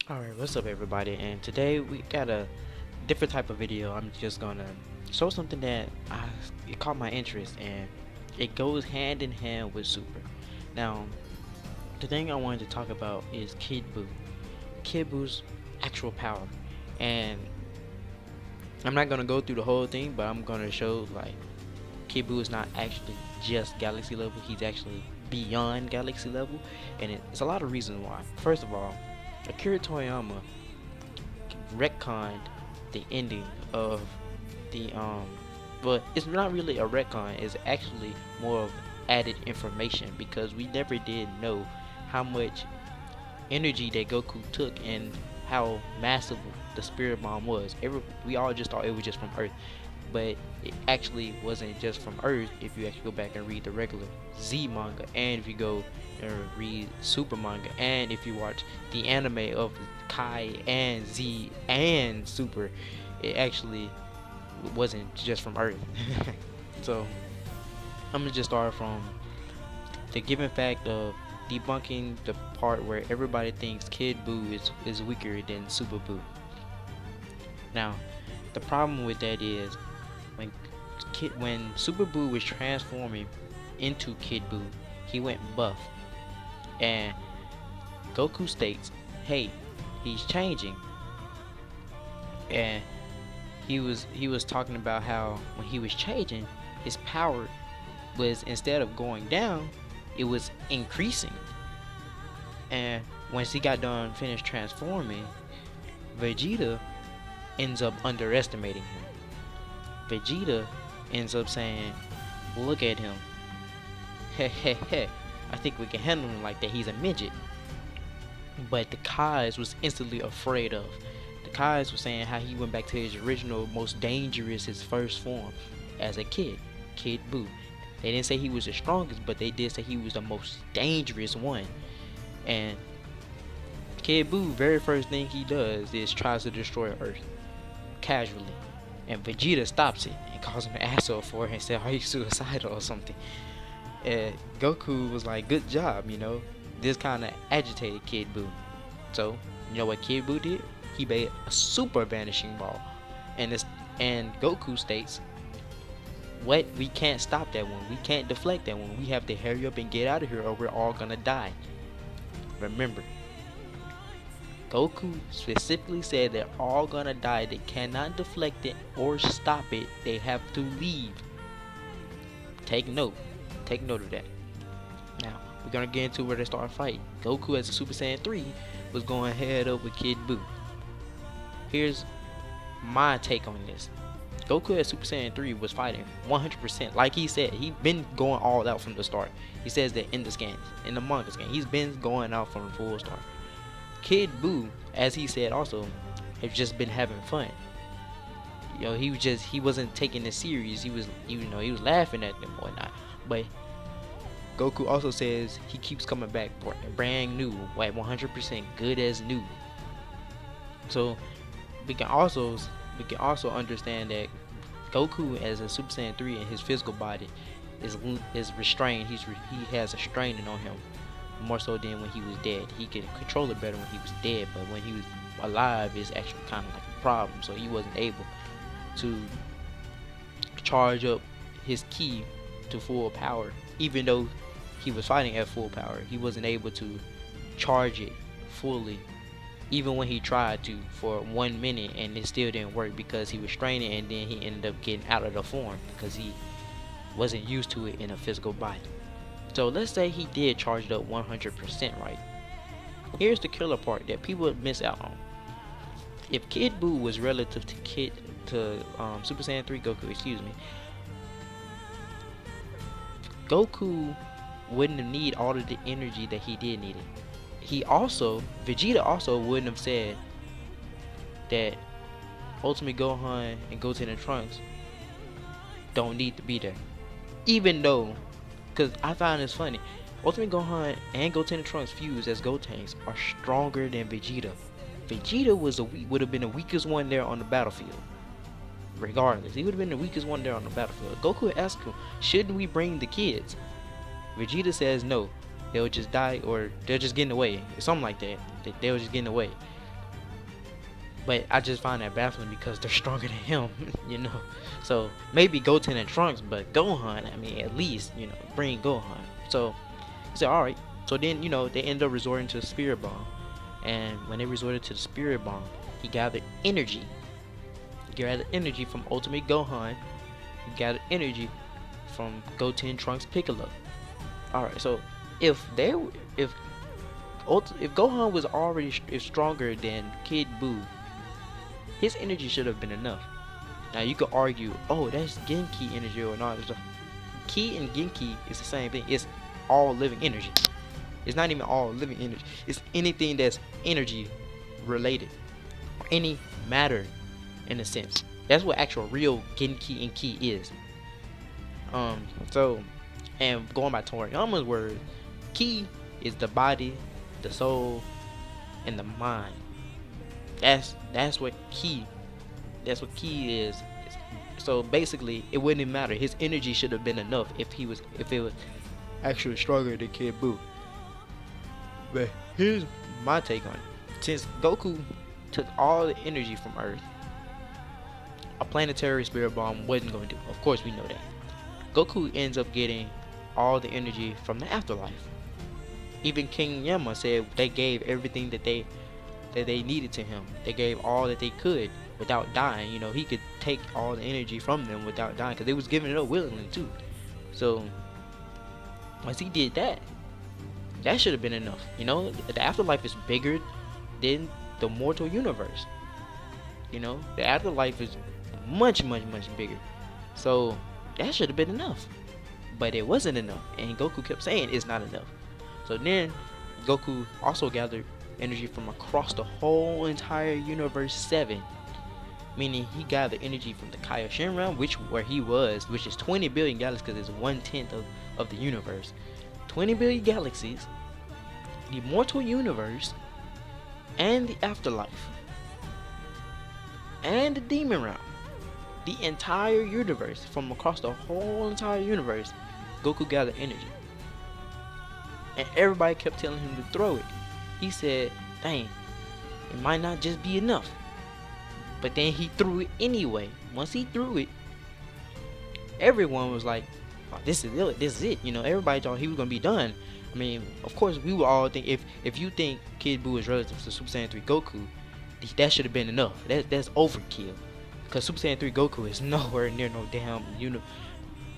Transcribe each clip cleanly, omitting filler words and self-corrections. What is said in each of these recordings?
Alright, what's up everybody? And today we got a different type of video. I'm just gonna show something that it caught my interest, and it goes hand in hand with Super. Now, the thing I wanted to talk about is Kid Buu. Kid Buu's actual power. And I'm not gonna go through the whole thing, but I'm gonna show like Kid Buu is not actually just galaxy level, he's actually beyond galaxy level, and it's a lot of reasons why. First of all, Akira Toriyama retconned the ending of the but it's not really a retcon, it's actually more of added information, because we never did know how much energy that Goku took and how massive the spirit bomb was. We all just thought it was just from Earth, but it actually wasn't just from Earth if you actually go back and read the regular Z manga, and if you go and read Super manga, and if you watch the anime of Kai and Z and Super, it actually wasn't just from Earth. So I'm gonna just start from the given fact of debunking the part where everybody thinks Kid Buu is weaker than Super Buu. Now, the problem with that is when Super Buu was transforming into Kid Buu, he went buff, and Goku states, "Hey, he's changing." And he was talking about how when he was changing, his power was, instead of going down, it was increasing. And once he got done finished transforming, Vegeta ends up underestimating him. Vegeta ends up saying, "Look at him. Heh. I think we can handle him like that. He's a midget." But the Kais was instantly afraid of. The Kais were saying how he went back to his original, most dangerous, his first form as a kid, Kid Buu. They didn't say he was the strongest, but they did say he was the most dangerous one. And Kid Buu, very first thing he does is tries to destroy Earth casually, and Vegeta stops it and calls him an asshole for it and said, "Are you suicidal or something?" And Goku was like, "Good job, you know." This kind of agitated Kid Buu. So you know what Kid Buu did? He made a super vanishing ball, and Goku states, "What? We can't stop that one. We can't deflect that one. We have to hurry up and get out of here, or we're all gonna die." Remember, Goku specifically said they're all gonna die. They cannot deflect it or stop it. They have to leave. Take note. Take note of that. Now, we're gonna get into where they start fighting. Goku as a Super Saiyan 3 was going head up with Kid Buu. Here's my take on this. Goku as Super Saiyan 3 was fighting 100%. Like he said, he's been going all out from the start. He says that in the scans, in the manga scan, he's been going out from the full start. Kid Buu, as he said also, have just been having fun. You know, he wasn't taking it serious. He was laughing at them or whatnot. But Goku also says he keeps coming back brand new, like 100% good as new. So we can also understand that Goku as a Super Saiyan 3 in his physical body is restrained. He has a straining on him, more so than when he was dead. He could control it better when he was dead, but when he was alive, it's actually kind of like a problem. So he wasn't able to charge up his ki to full power. Even though he was fighting at full power, he wasn't able to charge it fully, even when he tried to for 1 minute, and it still didn't work because he was straining, and then he ended up getting out of the form because he wasn't used to it in a physical body. So let's say he did charge it up 100%, right? Here's the killer part that people miss out on. If Kid Buu was relative to Super Saiyan 3 Goku, Goku wouldn't have need all of the energy that he did need it. Vegeta also wouldn't have said that Ultimate Gohan and Goten and Trunks don't need to be there. Even though, because I find this funny, Ultimate Gohan and Goten and Trunks fused as Gotenks are stronger than Vegeta. Vegeta would have been the weakest one there on the battlefield. Regardless, he would have been the weakest one there on the battlefield. Goku asked him, "Shouldn't we bring the kids?" Vegeta says no, they'll just die, or they'll just get in the way, or something like that. They'll just get in the way. But I just find that baffling because they're stronger than him, you know. So maybe Goten and Trunks, but Gohan, I mean, at least, you know, bring Gohan. So he said, all right. So then, you know, they end up resorting to the Spirit Bomb. And when they resorted to the Spirit Bomb, he gathered energy. He gathered energy from Ultimate Gohan. He gathered energy from Goten, Trunks, Piccolo. All right. So if Gohan was already stronger than Kid Buu, his energy should have been enough. Now you could argue, oh, that's Genki energy or not. Ki and Genki is the same thing. It's all living energy. It's not even all living energy. It's anything that's energy related, any matter, in a sense. That's what actual real Genki and Ki is. So, and going by Toriyama's words, Ki is the body, the soul, and the mind. That's what Ki is. So basically, it wouldn't even matter. His energy should have been enough if it was actually stronger than Kid Buu. But here's my take on it. Since Goku took all the energy from Earth, a planetary spirit bomb wasn't going to do. Of course, we know that. Goku ends up getting all the energy from the afterlife. Even King Yama said they gave everything that they needed to him. They gave all that they could without dying. You know, he could take all the energy from them without dying because they was giving it up willingly too. So once he did that, that should have been enough. You know, the afterlife is bigger than the mortal universe. You know, the afterlife is much bigger. So that should have been enough. But it wasn't enough, and Goku kept saying it's not enough. So then Goku also gathered energy from across the whole entire universe 7, meaning he gathered energy from the Kaioshin realm, which is 20 billion galaxies, because it's 1/10 of the universe. 20 billion galaxies, the mortal universe, and the afterlife, and the demon realm. The entire universe, from across the whole entire universe, Goku gathered energy. And everybody kept telling him to throw it. He said, dang, it might not just be enough. But then he threw it anyway. Once he threw it, everyone was like, oh, this is it. You know, everybody thought he was gonna be done. I mean, of course, we would all think, if you think Kid Buu is relative to Super Saiyan 3 Goku, that should have been enough. That's overkill. Because Super Saiyan 3 Goku is nowhere near no damn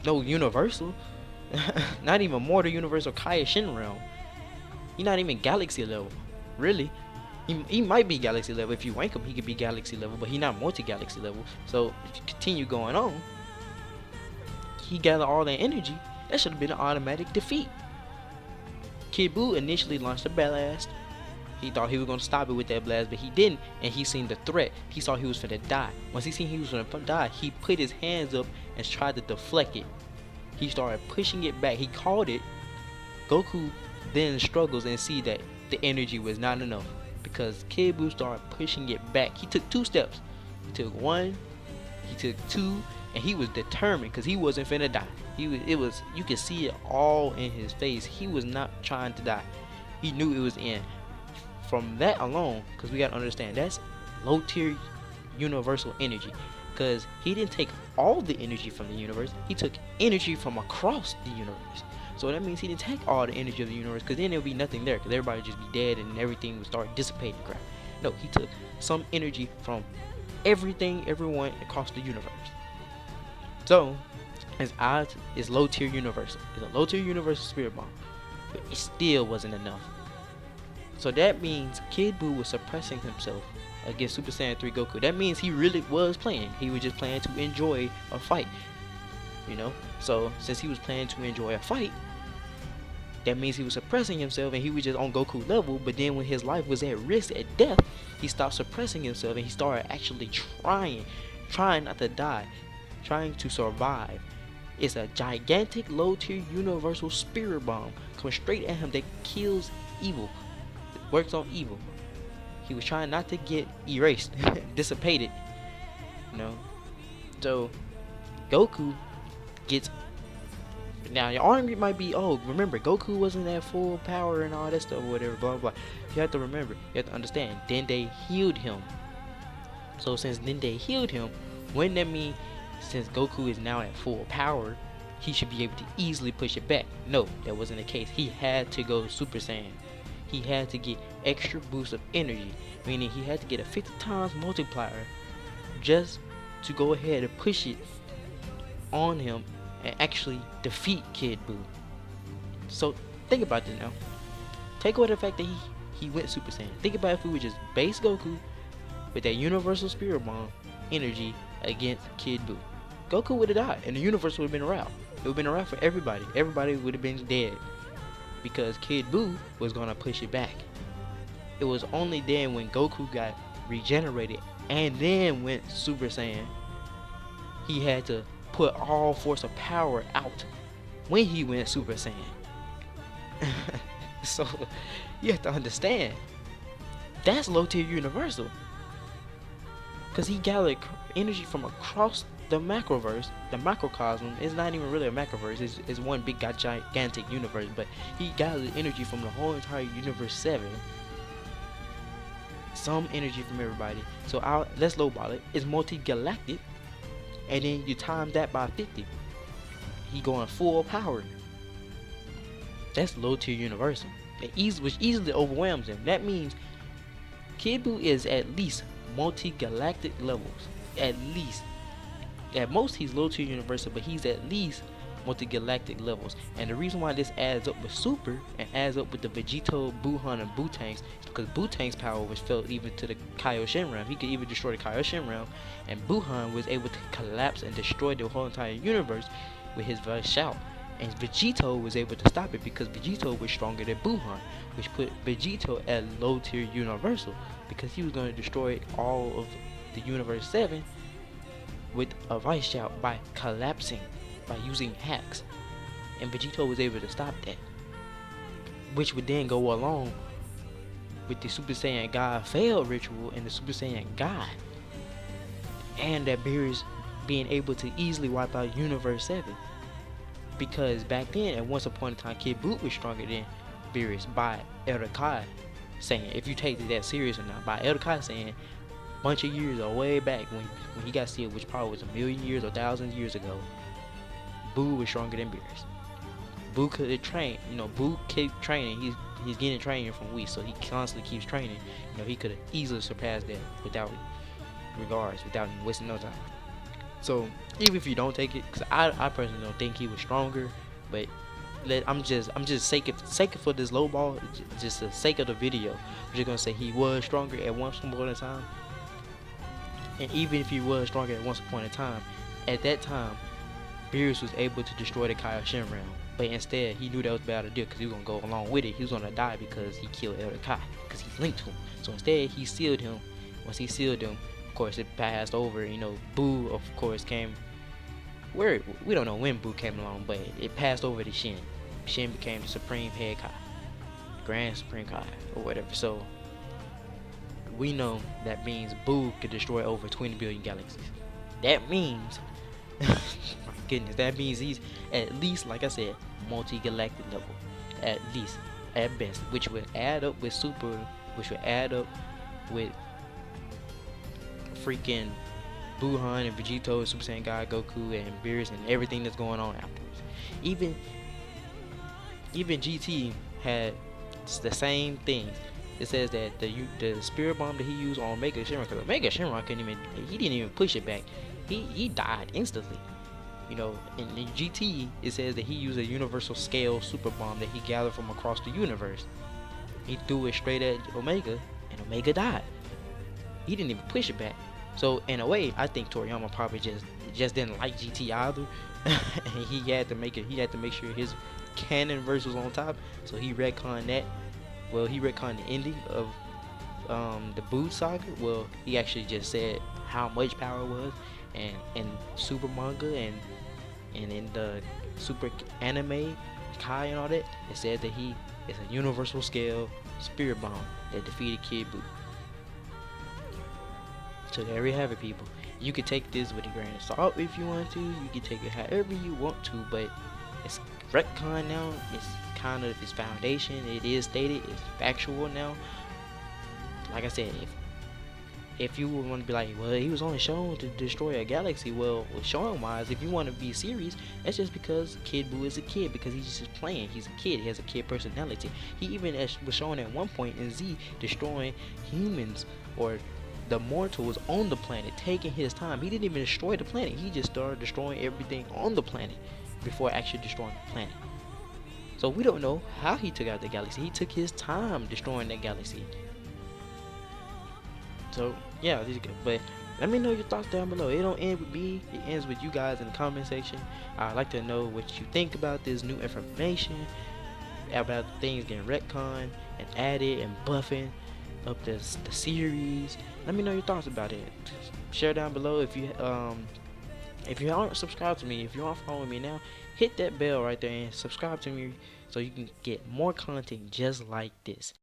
universal. Not even mortal universe or Kaioshin realm. He's not even galaxy level. Really. He might be galaxy level. If you rank him, he could be galaxy level, but he's not multi-galaxy level. So if you continue going on, he gathered all that energy. That should have been an automatic defeat. Kid Buu initially launched a blast. He thought he was going to stop it with that blast, but he didn't, and he seen the threat. He saw he was finna die. Once he seen he was finna die, he put his hands up and tried to deflect it. He started pushing it back. He caught it. Goku then struggles and see that the energy was not enough, because Kid Buu started pushing it back. He took 2 steps. He took 1, he took 2, and he was determined because he wasn't finna die. You could see it all in his face. He was not trying to die. He knew it was in. From that alone, because we gotta understand, that's low tier universal energy, because he didn't take all the energy from the universe. He took energy from across the universe. So that means he didn't take all the energy of the universe, because then there would be nothing there, because everybody would just be dead and everything would start dissipating crap. No, he took some energy from everyone across the universe. So his odds is low tier universal. It's a low tier universal spirit bomb, but it still wasn't enough. So that means Kid Buu was suppressing himself against Super Saiyan 3 Goku. That means he really was playing. He was just playing to enjoy a fight. You know? So since he was playing to enjoy a fight, that means he was suppressing himself and he was just on Goku level. But then when his life was at risk, at death, he stopped suppressing himself and he started actually trying not to die, trying to survive. It's a gigantic low tier universal spirit bomb coming straight at him that kills evil. Works on evil. He was trying not to get erased, dissipated, you know. So Goku gets, now your argument might be, oh, remember Goku wasn't at full power and all that stuff, whatever, blah blah. You have to remember, you have to understand. Then they healed him. So since then they healed him, wouldn't that mean since Goku is now at full power, he should be able to easily push it back? No, that wasn't the case. He had to go Super Saiyan. He had to get extra boost of energy, meaning he had to get a 50 times multiplier just to go ahead and push it on him and actually defeat Kid Buu. So think about this now. Take away the fact that he went Super Saiyan. Think about if we would just base Goku with that Universal Spirit Bomb energy against Kid Buu. Goku would have died and the universe would have been around. It would have been around for everybody. Everybody would have been dead because Kid Buu was gonna push it back. It was only then when Goku got regenerated and then went Super Saiyan, he had to put all force of power out when he went Super Saiyan. So you have to understand that's low tier universal, because he gathered energy from across the macroverse. The macrocosm is not even really a macroverse, it's one big gigantic universe, but he gathered energy from the whole entire universe 7, some energy from everybody. So let's lowball it, it's multi-galactic, and then you times that by 50, he going full power. That's low tier universal, which easily overwhelms him. That means Kid Buu is at least multi-galactic levels. At least. At most he's low tier universal, but he's at least multi-galactic levels. And the reason why this adds up with Super and adds up with the Vegito, Buhan, and Bootangs is because Bootang's power was felt even to the Kaioshin realm. He could even destroy the Kaioshin realm, and Buhan was able to collapse and destroy the whole entire universe with his voice shout. And Vegito was able to stop it because Vegito was stronger than Buhan, which put Vegito at low tier universal because he was going to destroy all of the universe 7 with a voice shout by collapsing, by using hacks. And Vegito was able to stop that, which would then go along with the Super Saiyan God failed ritual and the Super Saiyan God, and that Beerus being able to easily wipe out universe 7. Because back then, at once upon a time, Kid Buu was stronger than Beerus by Elder Kai saying, if you take that serious or not, by Elder Kai saying a bunch of years or way back when he got sealed, which probably was 1,000,000 years or thousands of years ago, Buu was stronger than Beerus. Buu could train, Buu kept training. He's getting training from Whis, so he constantly keeps training. He could have easily surpassed that without wasting no time. So even if you don't take it, because I personally don't think he was stronger, but I'm just sake for this low ball, just the sake of the video, I'm just gonna say he was stronger at once upon a time. And even if he was stronger at once upon a time, at that time, Beerus was able to destroy the Kaioshin realm. But instead, he knew that was a bad idea because he was gonna go along with it. He was gonna die because he killed Elder Kai because he's linked to him. So instead, he sealed him. Once he sealed him, of course, it passed over. Buu, of course, came. We don't know when Buu came along, but it passed over to Shin. Shin became the Supreme Head Kai, Grand Supreme Kai, or whatever. So we know that means Buu could destroy over 20 billion galaxies. That means, my goodness, that means he's at least, like I said, multi-galactic level, at least, at best, which would add up with Super, which would add up with freaking Buhan and Vegito, Super Saiyan God, Goku, and Beerus, and everything that's going on afterwards. Even GT had the same things. It says that the Spirit Bomb that he used on Omega Shenron, because Omega Shenron he didn't even push it back. He died instantly. In GT, it says that he used a universal scale Super Bomb that he gathered from across the universe. He threw it straight at Omega, and Omega died. He didn't even push it back. So in a way, I think Toriyama probably just didn't like GT either, and he had to make sure his canon verse was on top. So he retconned that. Well, he retconned the ending of the Buu saga. Well, he actually just said how much power it was, and in Super manga and in the Super anime Kai and all that, it said that he is a universal scale Spirit Bomb that defeated Kid Buu. So there we have it, people. You can take this with a grain of salt if you want to. You can take it however you want to, but it's retcon now. It's kind of its foundation. It is stated. It's factual now. Like I said, if you want to be like, well, he was only shown to destroy a galaxy. Well, showing wise, if you want to be serious, that's just because Kid Buu is a kid, because he's just playing. He's a kid. He has a kid personality. He even was shown at one point in Z destroying humans or the mortals on the planet, taking his time. He didn't even destroy the planet. He just started destroying everything on the planet before actually destroying the planet. So we don't know how he took out the galaxy. He took his time destroying that galaxy. So yeah, but let me know your thoughts down below. It don't end with me, it ends with you guys in the comment section. I'd like to know what you think about this new information, about things getting retconned and added and buffing up the series. Let me know your thoughts about it. Share down below. If you aren't subscribed to me, if you aren't following me now, hit that bell right there and subscribe to me so you can get more content just like this.